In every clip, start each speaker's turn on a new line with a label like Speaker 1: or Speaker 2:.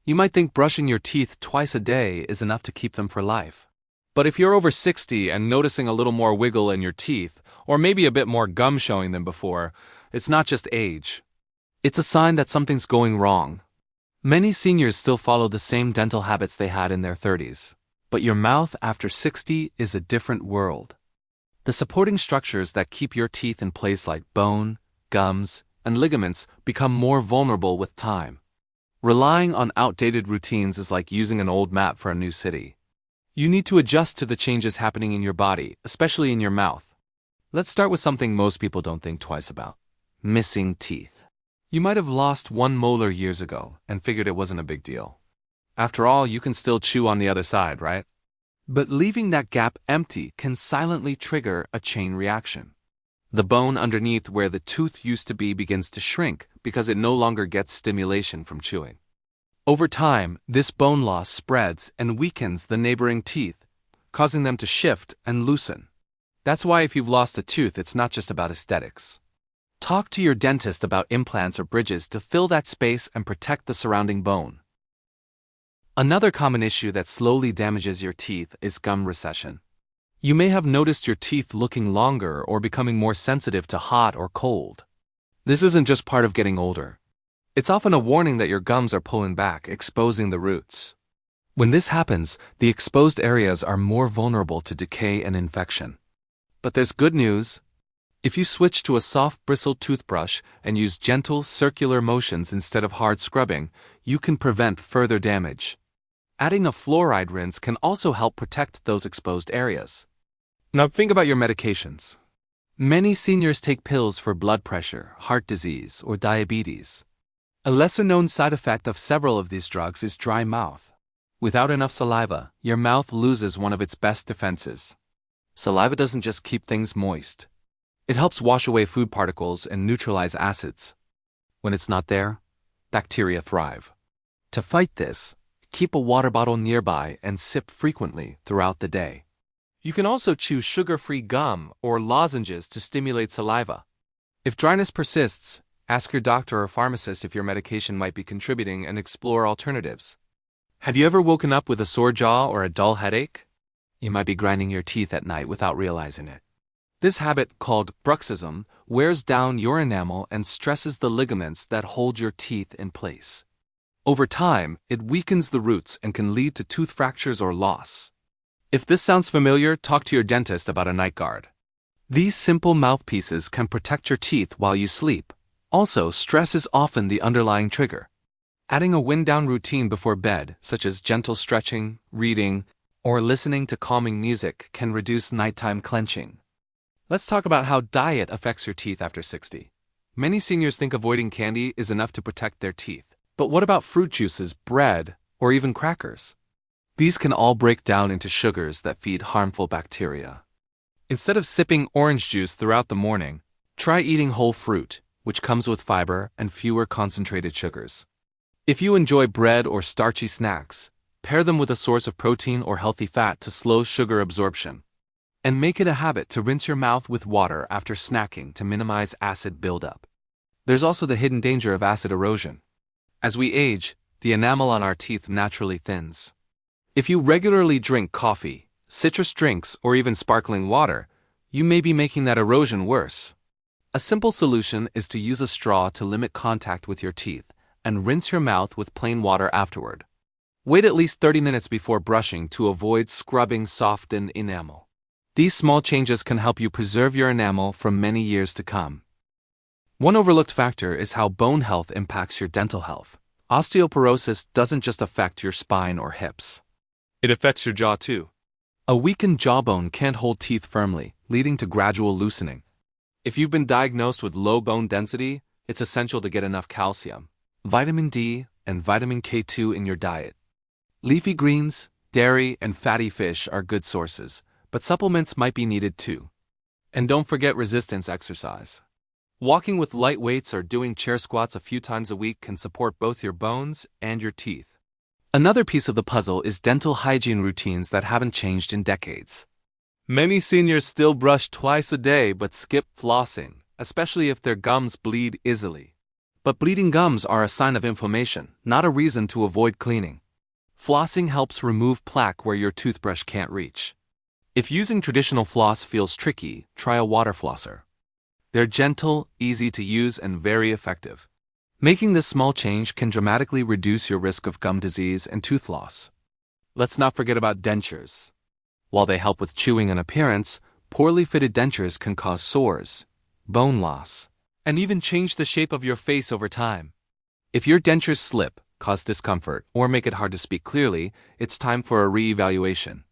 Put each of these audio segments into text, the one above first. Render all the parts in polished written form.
Speaker 1: You might think brushing your teeth twice a day is enough to keep them for life. But if you're over 60 and noticing a little more wiggle in your teeth, or maybe a bit more gum showing than before, it's not just age. It's a sign that something's going wrong. Many seniors still follow the same dental habits they had in their 30s. But your mouth after 60 is a different world. The supporting structures that keep your teeth in place like bone, gums, and ligaments become more vulnerable with time. Relying on outdated routines is like using an old map for a new city. You need to adjust to the changes happening in your body, especially in your mouth. Let's start with something most people don't think twice about: missing teeth. You might have lost one molar years ago and figured it wasn't a big deal. After all, you can still chew on the other side, right? But leaving that gap empty can silently trigger a chain reaction. The bone underneath where the tooth used to be begins to shrink because it no longer gets stimulation from chewing. Over time, this bone loss spreads and weakens the neighboring teeth, causing them to shift and loosen. That's why if you've lost a tooth, it's not just about aesthetics. Talk to your dentist about implants or bridges to fill that space and protect the surrounding bone. Another common issue that slowly damages your teeth is gum recession. You may have noticed your teeth looking longer or becoming more sensitive to hot or cold. This isn't just part of getting older. It's often a warning that your gums are pulling back, exposing the roots. When this happens, the exposed areas are more vulnerable to decay and infection. But there's good news. If you switch to a soft bristled toothbrush and use gentle circular motions instead of hard scrubbing, you can prevent further damage. Adding a fluoride rinse can also help protect those exposed areas. Now think about your medications. Many seniors take pills for blood pressure, heart disease, or diabetes. A lesser-known side effect of several of these drugs is dry mouth. Without enough saliva, your mouth loses one of its best defenses. Saliva doesn't just keep things moist. It helps wash away food particles and neutralize acids. When it's not there, bacteria thrive. To fight this, keep a water bottle nearby and sip frequently throughout the day. You can also chew sugar-free gum or lozenges to stimulate saliva. If dryness persists, ask your doctor or pharmacist if your medication might be contributing and explore alternatives. Have you ever woken up with a sore jaw or a dull headache? You might be grinding your teeth at night without realizing it. This habit, called bruxism, wears down your enamel and stresses the ligaments that hold your teeth in place. Over time, it weakens the roots and can lead to tooth fractures or loss. If this sounds familiar, talk to your dentist about a night guard. These simple mouthpieces can protect your teeth while you sleep. Also, stress is often the underlying trigger. Adding a wind-down routine before bed, such as gentle stretching, reading, or listening to calming music, can reduce nighttime clenching. Let's talk about how diet affects your teeth after 60. Many seniors think avoiding candy is enough to protect their teeth. But what about fruit juices, bread, or even crackers? These can all break down into sugars that feed harmful bacteria. Instead of sipping orange juice throughout the morning, try eating whole fruit, which comes with fiber and fewer concentrated sugars. If you enjoy bread or starchy snacks, pair them with a source of protein or healthy fat to slow sugar absorption. And make it a habit to rinse your mouth with water after snacking to minimize acid buildup. There's also the hidden danger of acid erosion. As we age, the enamel on our teeth naturally thins. If you regularly drink coffee, citrus drinks, or even sparkling water, you may be making that erosion worse. A simple solution is to use a straw to limit contact with your teeth and rinse your mouth with plain water afterward. Wait at least 30 minutes before brushing to avoid scrubbing softened enamel. These small changes can help you preserve your enamel for many years to come. One overlooked factor is how bone health impacts your dental health. Osteoporosis doesn't just affect your spine or hips. It affects your jaw too. A weakened jawbone can't hold teeth firmly, leading to gradual loosening. If you've been diagnosed with low bone density, it's essential to get enough calcium, vitamin D, and vitamin K2 in your diet. Leafy greens, dairy, and fatty fish are good sources, but supplements might be needed too. And don't forget resistance exercise. Walking with light weights or doing chair squats a few times a week can support both your bones and your teeth. Another piece of the puzzle is dental hygiene routines that haven't changed in decades. Many seniors still brush twice a day but skip flossing, especially if their gums bleed easily. But bleeding gums are a sign of inflammation, not a reason to avoid cleaning. Flossing helps remove plaque where your toothbrush can't reach. If using traditional floss feels tricky, try a water flosser. They're gentle, easy to use, and very effective. Making this small change can dramatically reduce your risk of gum disease and tooth loss. Let's not forget about dentures. While they help with chewing and appearance, poorly fitted dentures can cause sores, bone loss, and even change the shape of your face over time. If your dentures slip, cause discomfort, or make it hard to speak clearly, it's time for a re-evaluation.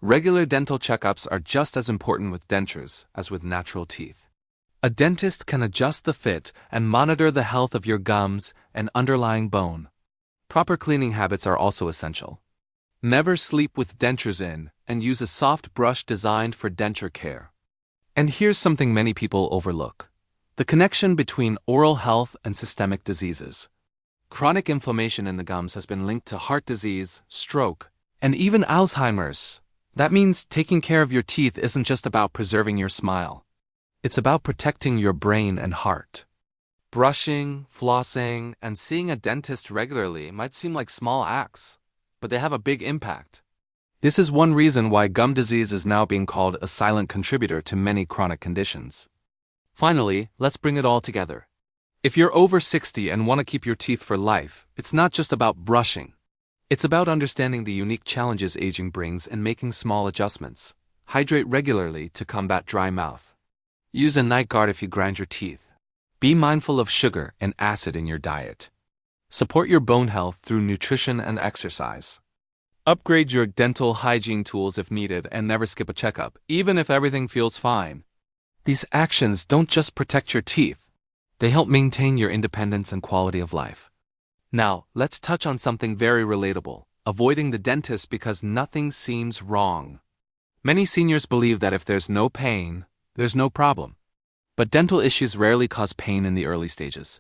Speaker 1: Regular dental checkups are just as important with dentures as with natural teeth. A dentist can adjust the fit and monitor the health of your gums and underlying bone. Proper cleaning habits are also essential. Never sleep with dentures in, and use a soft brush designed for denture care. And here's something many people overlook: the connection between oral health and systemic diseases. Chronic inflammation in the gums has been linked to heart disease, stroke, and even Alzheimer's. That means taking care of your teeth isn't just about preserving your smile. It's about protecting your brain and heart. Brushing, flossing, and seeing a dentist regularly might seem like small acts, but they have a big impact. This is one reason why gum disease is now being called a silent contributor to many chronic conditions. Finally, let's bring it all together. If you're over 60 and want to keep your teeth for life, it's not just about brushing. It's about understanding the unique challenges aging brings and making small adjustments. Hydrate regularly to combat dry mouth. Use a night guard if you grind your teeth. Be mindful of sugar and acid in your diet. Support your bone health through nutrition and exercise. Upgrade your dental hygiene tools if needed and never skip a checkup, even if everything feels fine. These actions don't just protect your teeth. They help maintain your independence and quality of life. Now, let's touch on something very relatable: avoiding the dentist because nothing seems wrong. Many seniors believe that if there's no pain, there's no problem. But dental issues rarely cause pain in the early stages.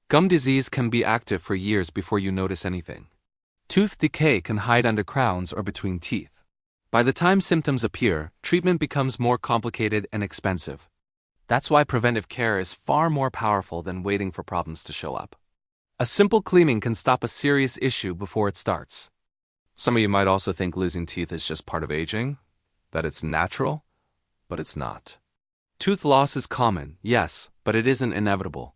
Speaker 1: Gum disease can be active for years before you notice anything. Tooth decay can hide under crowns or between teeth. By the time symptoms appear, treatment becomes more complicated and expensive. That's why preventive care is far more powerful than waiting for problems to show up. A simple cleaning can stop a serious issue before it starts. Some of you might also think losing teeth is just part of aging, that it's natural, but it's not. Tooth loss is common, yes, but it isn't inevitable.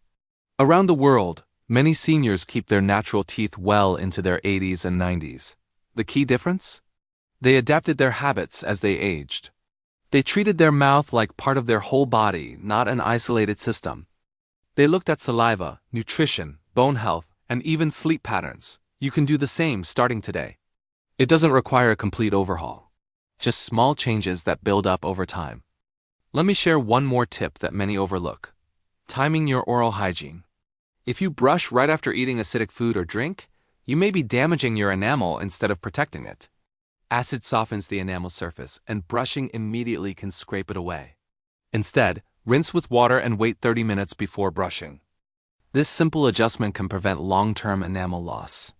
Speaker 1: Around the world, many seniors keep their natural teeth well into their 80s and 90s. The key difference? They adapted their habits as they aged. They treated their mouth like part of their whole body, not an isolated system. They looked at saliva, nutrition, bone health, and even sleep patterns. You can do the same starting today. It doesn't require a complete overhaul. Just small changes that build up over time. Let me share one more tip that many overlook: timing your oral hygiene. If you brush right after eating acidic food or drink, you may be damaging your enamel instead of protecting it. Acid softens the enamel surface, and brushing immediately can scrape it away. Instead, rinse with water and wait 30 minutes before brushing. This simple adjustment can prevent long-term enamel loss.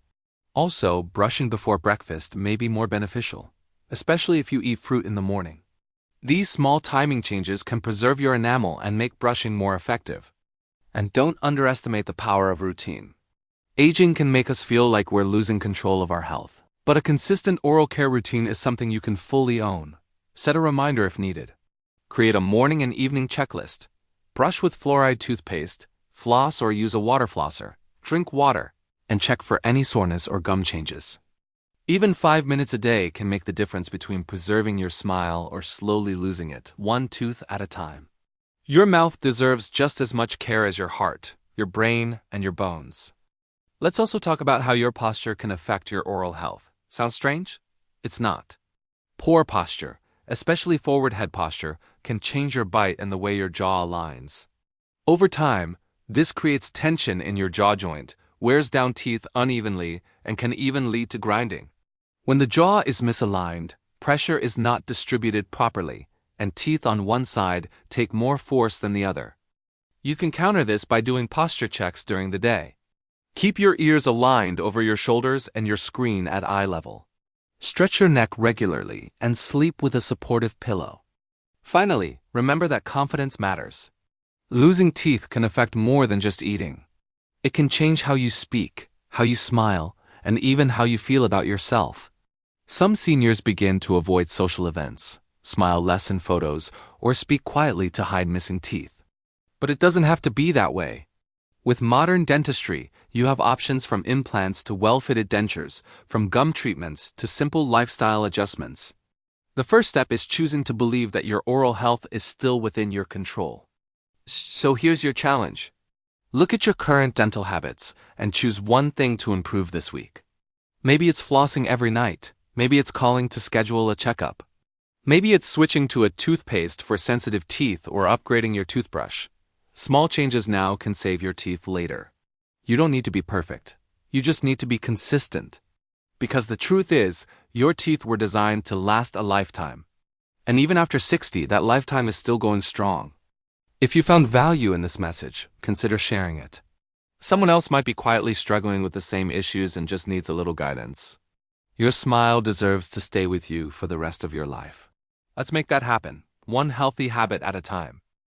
Speaker 1: Also, brushing before breakfast may be more beneficial, especially if you eat fruit in the morning. These small timing changes can preserve your enamel and make brushing more effective. And don't underestimate the power of routine. Aging can make us feel like we're losing control of our health, but a consistent oral care routine is something you can fully own. Set a reminder if needed. Create a morning and evening checklist. Brush with fluoride toothpaste, floss or use a water flosser, drink water, and check for any soreness or gum changes. Even 5 minutes a day can make the difference between preserving your smile or slowly losing it, one tooth at a time. Your mouth deserves just as much care as your heart, your brain, and your bones. Let's also talk about how your posture can affect your oral health. Sounds strange? It's not. Poor posture, especially forward head posture, can change your bite and the way your jaw aligns. Over time, this creates tension in your jaw joint, wears down teeth unevenly, and can even lead to grinding. When the jaw is misaligned, pressure is not distributed properly, and teeth on one side take more force than the other. You can counter this by doing posture checks during the day. Keep your ears aligned over your shoulders and your screen at eye level. Stretch your neck regularly and sleep with a supportive pillow. Finally, remember that confidence matters. Losing teeth can affect more than just eating. It can change how you speak, how you smile, and even how you feel about yourself. Some seniors begin to avoid social events, smile less in photos, or speak quietly to hide missing teeth. But it doesn't have to be that way. With modern dentistry, you have options from implants to well-fitted dentures, from gum treatments to simple lifestyle adjustments. The first step is choosing to believe that your oral health is still within your control. So here's your challenge. Look at your current dental habits and choose one thing to improve this week. Maybe it's flossing every night. Maybe it's calling to schedule a checkup. Maybe it's switching to a toothpaste for sensitive teeth or upgrading your toothbrush. Small changes now can save your teeth later. You don't need to be perfect. You just need to be consistent. Because the truth is, your teeth were designed to last a lifetime. And even after 60, that lifetime is still going strong. If you found value in this message, consider sharing it. Someone else might be quietly struggling with the same issues and just needs a little guidance. Your smile deserves to stay with you for the rest of your life. Let's make that happen, one healthy habit at a time.